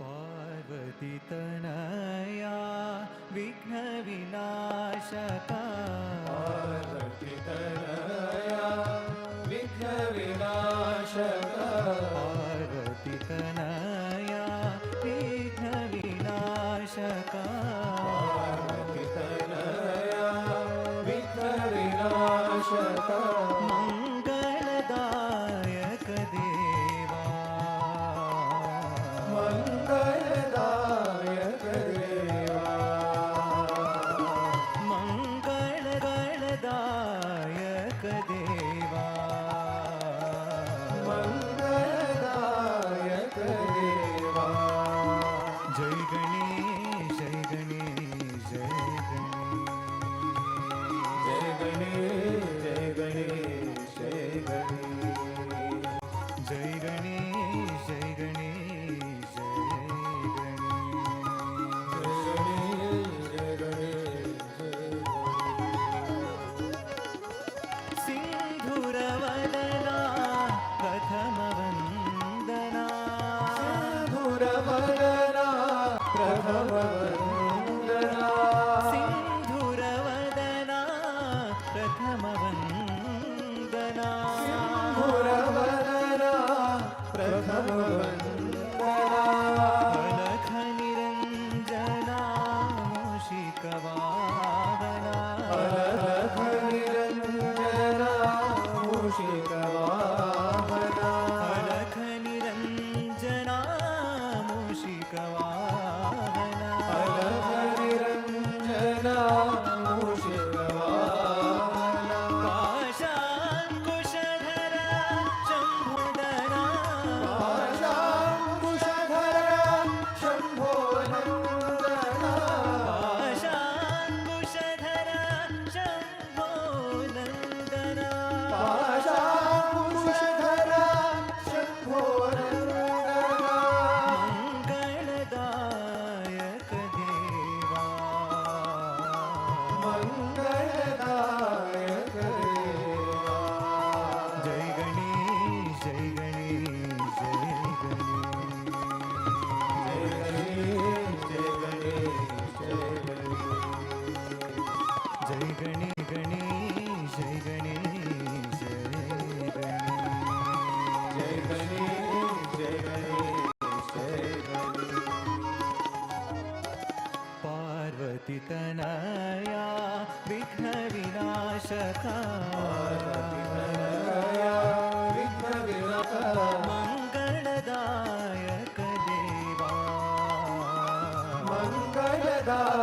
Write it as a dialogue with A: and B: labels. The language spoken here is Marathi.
A: पार्वती तनया विघ्न विनाशका
B: पार्वती तनया विघ्न विनाशका
A: पार्वती तनया विघ्न विनाशका
B: पार्वती तनया विघ्न विनाशका
A: मंगलदायक देवा
B: मंगलदायक देवा
A: मंगलदायक देवा
B: मंगलदायक देवा
A: जय गणेश जय गणेश जय गणेश
B: जय गणेश जय गणेश जय गणेश
A: जय गणेश जय गणेश जय गणेश सिंधुरवदना प्रथम वंदना
B: सिंधुरवदना प्रथम वंदना
A: सिंधुरवदना प्रथम वंदना
B: सिंधुरवदना प्रथम वंदना
A: अलख निरंजना मूषिकवाहना
B: अलख निरंजना मूषिकवाहना
A: अलख निरंजना मूषिकवाहना
B: अलख निरंजना मूषिकवाहना
A: पाशाङ्कुशधर शम्भुधरा
B: पाशाङ्कुशधर शम्भो नन्दना
A: पाशाङ्कुशधर शम्भो नन्दना
B: पाशाङ्कुशधर शम्भो नन्दना
A: मङ्गलदायक देवा
B: मंगलदायक देवा
A: जय गणेश जय गणेश जय गणेश
B: जय गणेश जय गणेश
A: जय गणेश गणेश जय गणेश जय गणेश
B: जय गणेश जय गणेश
A: पार्वती तनया विघ्न विनाशका
B: तनया विघ्न विनाशका
A: मंगलदायक देवा
B: मंगलदायक